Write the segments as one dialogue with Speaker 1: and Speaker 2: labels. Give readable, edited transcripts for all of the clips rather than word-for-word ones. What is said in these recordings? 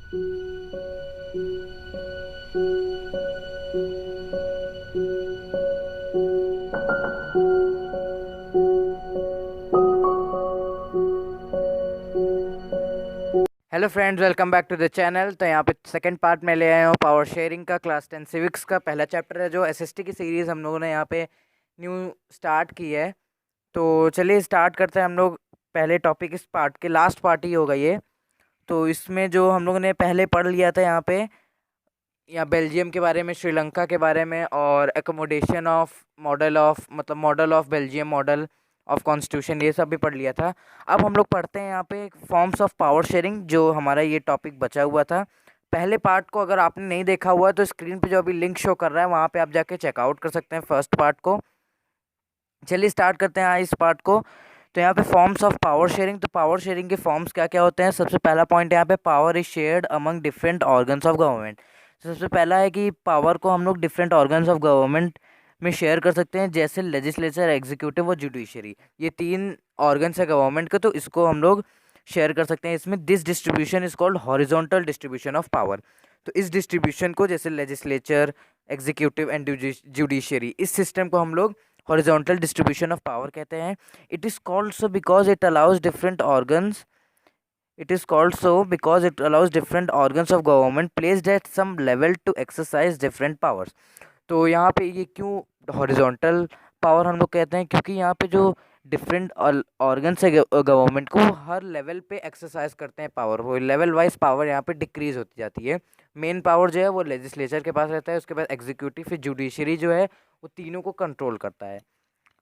Speaker 1: Hello friends, welcome back to the channel. तो यहाँ पे सेकंड पार्ट में ले आया हूँ पावर शेयरिंग का। क्लास 10 सिविक्स का पहला चैप्टर है जो एसएसटी की सीरीज़ हम लोगों ने यहाँ पे न्यू स्टार्ट की है। तो चलिए स्टार्ट करते हैं हम लोग। पहले टॉपिक इस पार्ट के लास्ट पार्ट ही होगा ये। तो इसमें जो हम लोगों ने पहले पढ़ लिया था यहाँ पे, या बेल्जियम के बारे में, श्रीलंका के बारे में, और एकोमोडेशन ऑफ मॉडल ऑफ मतलब model of Belgium, model of constitution, ये सब भी पढ़ लिया था। अब हम लोग पढ़ते हैं यहाँ पे फॉर्म्स ऑफ पावर शेयरिंग, जो हमारा ये टॉपिक बचा हुआ था। पहले पार्ट को अगर आपने नहीं देखा हुआ है तो स्क्रीन पे जो अभी लिंक शो कर रहा है वहाँ पे आप जाके चेकआउट कर सकते हैं फर्स्ट पार्ट को। चलिए स्टार्ट करते हैं इस पार्ट को। तो यहाँ पे फॉर्म्स ऑफ पावर शेयरिंग, तो पावर शेयरिंग के फॉर्म्स क्या क्या होते हैं। सबसे पहला पॉइंट यहाँ पे, power is shared among different organs of government. सबसे पहला है कि पावर को हम लोग डिफरेंट ऑर्गन्स ऑफ गवर्नमेंट में शेयर कर सकते हैं, जैसे लेजिस्लेचर, एग्जीक्यूटिव और जुडिशरी। ये तीन ऑर्गन्स है गवर्नमेंट के, तो इसको हम लोग शेयर कर सकते हैं इसमें। This distribution is called horizontal distribution of power. तो इस डिस्ट्रीब्यूशन को, जैसे लेजिस्लेचर, एग्जीक्यूटिव एंड जुडिशरी, इस सिस्टम को हम लोग हॉरिजॉन्टल डिस्ट्रीब्यूशन ऑफ पावर कहते हैं। It is called so because it allows different organs It is called so because it allows different organs of government placed at some level to exercise different powers. तो यहाँ पे ये क्यों horizontal power हम लोग कहते हैं, क्योंकि यहाँ पे जो डिफरेंट ऑर्गन्स है गवर्नमेंट को, हर लेवल पे एक्सरसाइज करते हैं पावर। वो लेवल वाइज पावर यहाँ पे डिक्रीज होती जाती है। मेन पावर जो है वो लेजिस्लेचर के पास रहता है, उसके बाद एग्जीक्यूटिव, फिर जुडिशरी जो है वो तीनों को कंट्रोल करता है।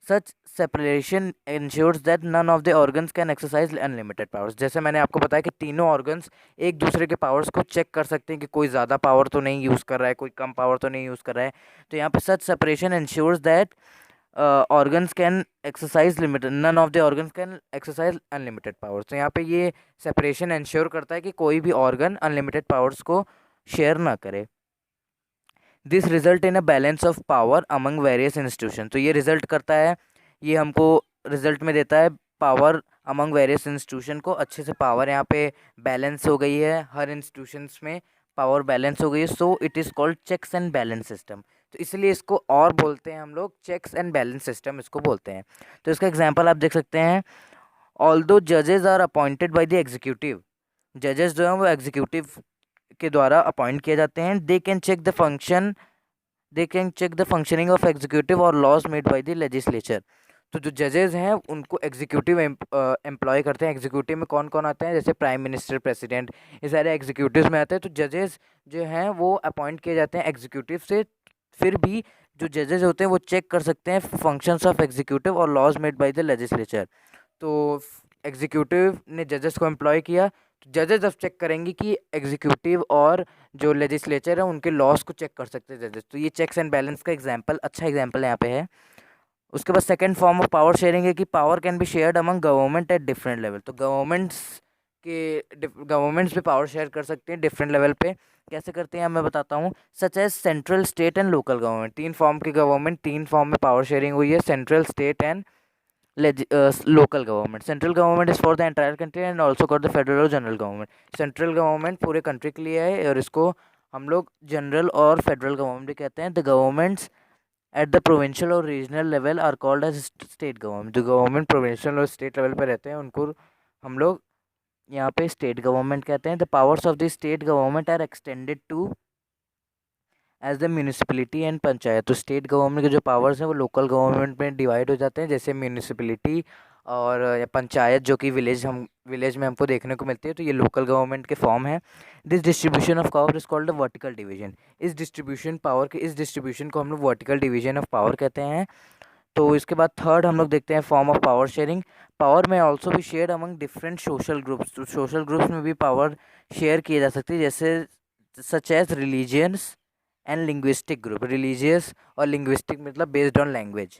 Speaker 1: Such separation ensures that none of the organs can exercise unlimited powers. जैसे मैंने आपको बताया कि तीनों ऑर्गन्स एक दूसरे के पावर्स को चेक कर सकते हैं कि कोई ज़्यादा पावर तो नहीं यूज़ कर रहा है, कोई कम पावर तो नहीं यूज़ कर रहा है। तो यहाँ पे such separation ensures that organs can exercise limited, none of the organs can exercise unlimited powers. तो यहाँ पे ये सेपरेशन इंश्योर करता है कि कोई भी ऑर्गन अनलिमिटेड पावर्स को शेयर ना करे। This result in a balance of power among various institution. तो ये रिजल्ट करता है, ये हमको रिजल्ट में देता है पावर अमंग वेरियस इंस्टीट्यूशन को। अच्छे से पावर यहाँ पे बैलेंस हो गई है, हर इंस्टीट्यूशंस में पावर बैलेंस हो गई है। So it is called checks and balance system. तो इसलिए इसको और बोलते हैं हम लोग चेक्स एंड बैलेंस सिस्टम इसको बोलते हैं। तो इसका एग्जाम्पल आप देख सकते हैं। ऑल्दो जजेस are appointed by the executive, जजेस जो हैं वो एग्जीक्यूटिव के द्वारा अपॉइंट किए जाते हैं। They can check the functioning of executive और laws made by the legislature. तो जो जजेस हैं उनको एग्जीक्यूटिव एम्प्लॉय करते हैं। एग्जीक्यूटिव में कौन कौन आते हैं, जैसे प्राइम मिनिस्टर, प्रेसिडेंट, ये सारे एग्जीक्यूटिव में आते हैं। तो जजेस जो हैं वो अपॉइंट किए जाते हैं एग्जीक्यूटिव से। फिर भी जो जजेस होते हैं वो चेक कर सकते हैं फंक्शंस ऑफ एग्जीक्यूटिव और laws made by the legislature. तो एग्जीक्यूटिव ने जजेस को एम्प्लॉय किया, तो जजेस जब चेक करेंगे कि एग्जीक्यूटिव और जो लेजिस्लेचर है उनके लॉस को चेक कर सकते हैं जजेस। तो ये चेक्स एंड बैलेंस का एग्जांपल, अच्छा एग्जांपल यहाँ पे है। उसके बाद second form of power sharing है कि power can be shared among government at different level. तो गवर्नमेंट्स पे पावर शेयर कर सकते हैं डिफरेंट लेवल पे। कैसे करते हैं मैं बताता हूँ। Such as central, state and local government. तीन फॉर्म की गवर्नमेंट, तीन फॉर्म में पावर शेयरिंग हुई है, central, state and local government. Central government is for the entire country and also called the federal और जनरल गवर्नमेंट। सेंट्रल गवर्नमेंट पूरे country के लिए है और इसको हम लोग जनरल और फेडरल गवर्नमेंट भी कहते हैं। The governments at the provincial or regional level are called as state government. जो गवर्नमेंट प्रोविंशियल और स्टेट लेवल पर रहते हैं उनको हम लोग यहाँ पे स्टेट गवर्नमेंट कहते हैं। The powers of the state government are extended to as the municipality and panchayat. तो स्टेट गवर्नमेंट के जो पावर्स हैं वो लोकल गवर्नमेंट में डिवाइड हो जाते हैं, जैसे म्यूनिसिपलिटी और या पंचायत, जो कि विलेज में हमको देखने को मिलती है। तो ये लोकल गवर्नमेंट के फॉर्म है। This distribution of power is called the vertical division. इस डिस्ट्रीब्यूशन को हम लोग वर्टिकल डिवीजन ऑफ पावर कहते हैं। तो इसके बाद थर्ड हम लोग देखते हैं form of power sharing. Power में ऑल्सो भी share among different social groups. तो सोशल ग्रुप्स में भी पावर शेयर किए जा सकती है, जैसे such as religions and linguistic group. Religious और लिंग्विस्टिक मतलब based on language.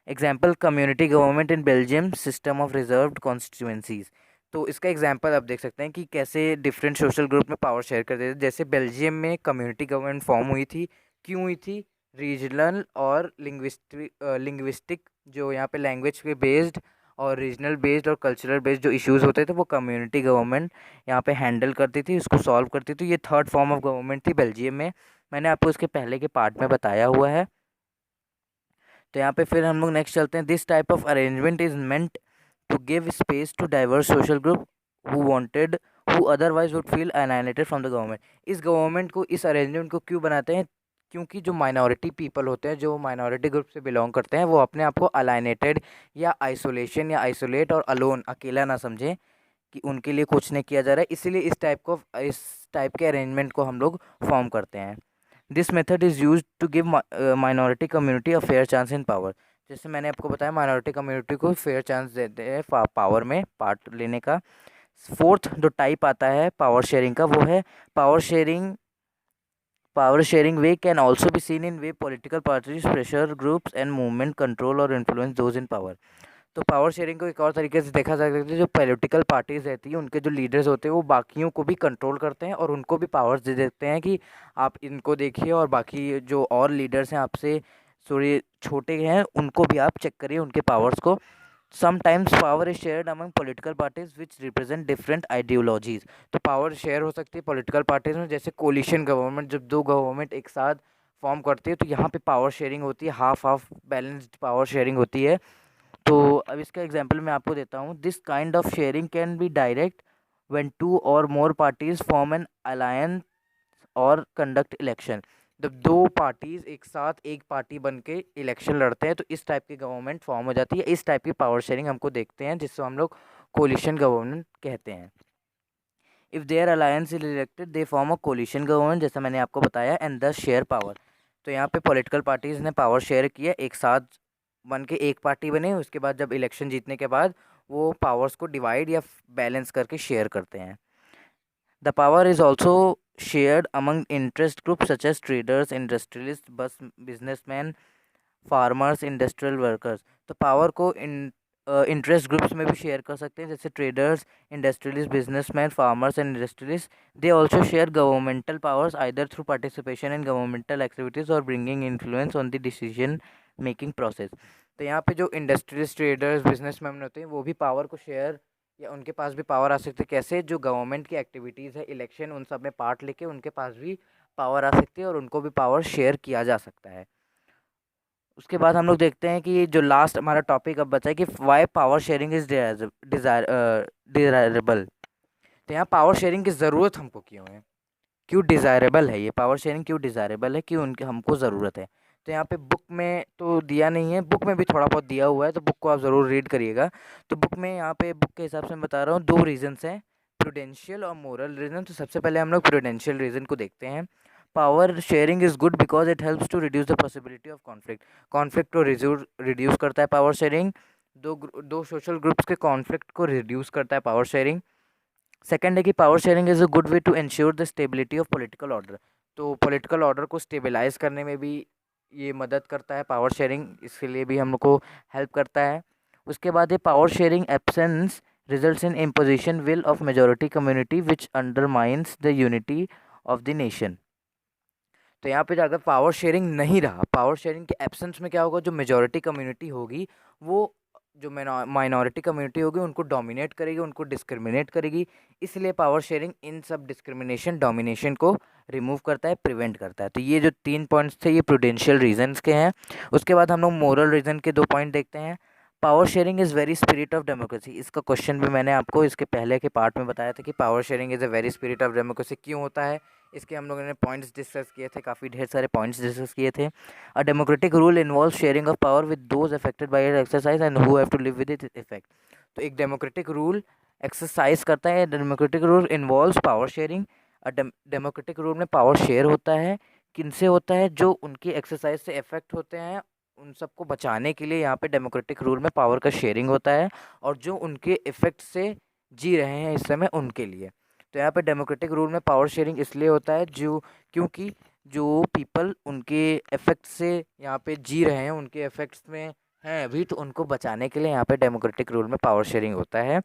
Speaker 1: Example, community government in Belgium, system of reserved constituencies. तो इसका एग्जाम्पल आप देख सकते हैं कि कैसे डिफरेंट सोशल ग्रुप में पावर शेयर करते थे। जैसे बेल्जियम में कम्युनिटी गवर्नमेंट फॉर्म हुई थी, क्यों हुई थी, रीजनल और लिंग्विस्टिक जो यहाँ पे लैंग्वेज पे बेस्ड और रीजनल बेस्ड और कल्चरल बेस्ड जो इश्यूज होते थे वो कम्युनिटी गवर्नमेंट यहाँ पे हैंडल करती थी, इसको सॉल्व करती थी। ये थर्ड फॉर्म ऑफ गवर्नमेंट थी बेल्जियम में, मैंने आपको इसके पहले के पार्ट में बताया हुआ है। तो यहाँ पे फिर हम लोग नेक्स्ट चलते हैं। This type of arrangement is meant to give space to diverse social group who otherwise would feel alienated from the government. इस गवर्नमेंट को, इस अरेंजमेंट को क्यों बनाते हैं? क्योंकि जो माइनॉरिटी पीपल होते हैं, जो माइनॉरिटी ग्रुप से बिलोंग करते हैं, वो अपने आप को अलाइनेटेड या आइसोलेशन या आइसोलेट और अलोन, अकेला ना समझें कि उनके लिए कुछ नहीं किया जा रहा है। इसीलिए इस टाइप के अरेंजमेंट को हम लोग फॉर्म करते हैं। This method is use to give minority community a fair chance in power. जैसे मैंने आपको बताया, माइनॉरिटी कम्युनिटी को फेयर चांस देते हैं पावर में पार्ट लेने का। फोर्थ जो टाइप आता है पावर शेयरिंग का, वो है power sharing. Power sharing way can also be seen in way political parties pressure groups and movement control और इन्फ्लुएंस दोज इन पावर। तो पावर शेयरिंग को एक और तरीके से देखा जा सकता है, जो पॉलिटिकल पार्टीज रहती है उनके जो लीडर्स होते हैं वो बाकियों को भी कंट्रोल करते हैं और उनको भी पावर्स दे देते हैं कि आप इनको देखिए और बाकी जो और लीडर्स हैं आपसे थोड़े छोटे हैं उनको भी आप चेक करिए उनके पावर्स को। Sometimes power is shared among political parties which represent different ideologies. तो पावर शेयर हो सकती है पॉलिटिकल पार्टीज में, जैसे कोलिशन गवर्नमेंट, जब दो गवर्नमेंट एक साथ फॉर्म करती है तो यहाँ पे पावर शेयरिंग होती है, half half balanced power sharing होती है। तो अब इसका एग्जांपल मैं आपको देता हूँ। This kind of sharing can be direct when two और more parties form an alliance और कंडक्ट इलेक्शन। जब दो पार्टीज एक साथ एक पार्टी बन के इलेक्शन लड़ते हैं तो इस टाइप की गवर्नमेंट फॉर्म हो जाती है। इस टाइप की पावर शेयरिंग हमको देखते हैं, जिसको हम लोग कोलिशन गवर्नमेंट कहते हैं। If their alliance is elected they form a coalition government, जैसा मैंने आपको बताया, एंड द शेयर पावर। तो यहाँ पे पॉलिटिकल पार्टीज ने पावर शेयर किया, एक साथ बन के एक पार्टी बने, उसके बाद जब इलेक्शन जीतने के बाद वो पावर्स को डिवाइड या बैलेंस करके शेयर करते हैं। The power is also shared among interest group such as traders, industrialist, बस बिजनेसमैन, फार्मर्स, इंडस्ट्रियल वर्कर्स। तो पावर को इंटरेस्ट ग्रुप्स में भी शेयर कर सकते हैं, जैसे traders, industrialist, businessman, farmers and industrialist. They also share governmental powers either through participation in governmental activities or bringing influence on the decision making process. तो यहाँ पे जो इंडस्ट्रियलिस्ट, ट्रेडर्स, बिजनेसमैन होते हैं वो भी पावर को शेयर, या उनके पास भी पावर आ सकती है। कैसे? जो गवर्नमेंट की एक्टिविटीज़ है, इलेक्शन, उन सब में पार्ट लेके उनके पास भी पावर आ सकती है और उनको भी पावर शेयर किया जा सकता है। उसके बाद हम लोग देखते हैं कि जो लास्ट हमारा टॉपिक अब बचा है कि why power sharing is desirable. तो यहाँ पावर शेयरिंग की ज़रूरत हमको क्यों है, क्यों डिज़ायरेबल है ये पावर शेयरिंग, क्यों डिज़ायरेबल है, क्यों उनके हमको ज़रूरत है। तो यहाँ पे बुक में तो दिया नहीं है, बुक में भी थोड़ा बहुत दिया हुआ है, तो बुक को आप ज़रूर रीड करिएगा। तो बुक में यहाँ पे बुक के हिसाब से मैं बता रहा हूँ, दो रीजंस हैं, प्रूडेंशियल और मोरल रीजन। तो सबसे पहले हम लोग प्रूडेंशियल रीजन को देखते हैं। Power sharing is good because it helps to reduce the possibility of conflict. Conflict को रिड्यूस करता है पावर शेयरिंग। दो सोशल ग्रुप्स के कॉन्फ्लिक्ट को रिड्यूस करता है पावर शेयरिंग। सेकंड है कि power sharing is a good way to ensure the stability of political order. तो पॉलिटिकल ऑर्डर को स्टेबलाइज करने में भी ये मदद करता है पावर शेयरिंग, इसके लिए भी हम लोग को हेल्प करता है। उसके बाद ये power sharing absence results in imposition will of majority community which undermines the unity of the nation. तो यहाँ पे अगर पावर शेयरिंग नहीं रहा, पावर शेयरिंग के एब्सेंस में क्या होगा, जो मेजॉरिटी कम्युनिटी होगी वो जो माइनॉरिटी कम्युनिटी होगी उनको डोमिनेट करेगी, उनको डिस्क्रिमिनेट करेगी। इसलिए पावर शेयरिंग इन सब डिस्क्रिमिनेशन, डोमिनेशन को रिमूव करता है, प्रिवेंट करता है। तो ये जो 3 पॉइंट्स थे ये प्रूडेंशियल रीजंस के हैं। उसके बाद हम लोग मोरल रीजन के 2 पॉइंट देखते हैं। Power sharing is very spirit of democracy. इसका क्वेश्चन भी मैंने आपको इसके पहले के पार्ट में बताया था कि power sharing is a very spirit of democracy क्यों होता है। इसके हम लोगों ने पॉइंट्स डिस्कस किए थे, काफ़ी ढेर सारे पॉइंट्स डिस्कस किए थे। A democratic rule involve sharing of power with those affected by its exercise and who have to live with it effect. तो एक डेमोक्रेटिक रूल एक्सरसाइज करता है, democratic rule involves power sharing. Democratic rule में power share होता है, किनसे होता है, जो उनकी एक्सरसाइज से इफेक्ट होते हैं, उन सबको बचाने के लिए यहाँ पे डेमोक्रेटिक रूल में पावर का शेयरिंग होता है, और जो उनके इफेक्ट से जी रहे हैं इस समय उनके लिए। तो यहाँ पे डेमोक्रेटिक रूल में पावर शेयरिंग इसलिए होता है क्योंकि जो पीपल उनके इफेक्ट से यहाँ पे जी रहे हैं, उनके इफेक्ट्स में हैं अभी, तो उनको बचाने के लिए यहाँ पे डेमोक्रेटिक रूल में पावर शेयरिंग होता है।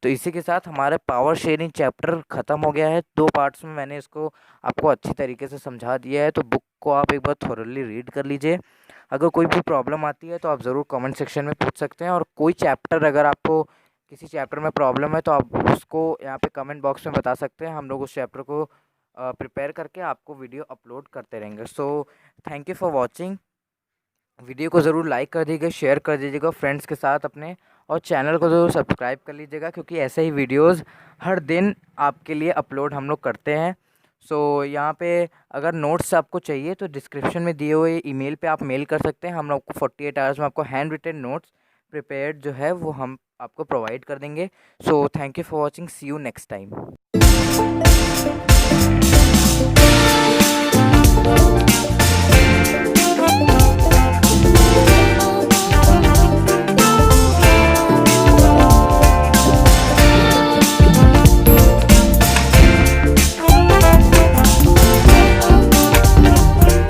Speaker 1: तो इसी के साथ हमारा पावर शेयरिंग चैप्टर ख़त्म हो गया है। 2 पार्ट्स में मैंने इसको आपको अच्छी तरीके से समझा दिया है, तो बुक को आप एक बार थोरली रीड कर लीजिए। अगर कोई भी प्रॉब्लम आती है तो आप ज़रूर कमेंट सेक्शन में पूछ सकते हैं, और कोई चैप्टर अगर आपको किसी चैप्टर में प्रॉब्लम है तो आप उसको यहाँ पे कमेंट बॉक्स में बता सकते हैं। हम लोग उस चैप्टर को प्रिपेयर करके आपको वीडियो अपलोड करते रहेंगे। सो thank you for watching. Video को ज़रूर लाइक कर दीजिएगा, शेयर कर दीजिएगा फ्रेंड्स के साथ अपने, और चैनल को ज़रूर सब्सक्राइब कर लीजिएगा, क्योंकि ऐसे ही वीडियोस हर दिन आपके लिए अपलोड हम लोग करते हैं। सो यहाँ पे अगर नोट्स आपको चाहिए तो डिस्क्रिप्शन में दिए हुए ईमेल पे आप मेल कर सकते हैं। हम लोग को 48 आवर्स में आपको हैंड रिटन नोट्स प्रिपेयर्ड जो है वो हम आपको प्रोवाइड कर देंगे। So thank you for watching, see you next time.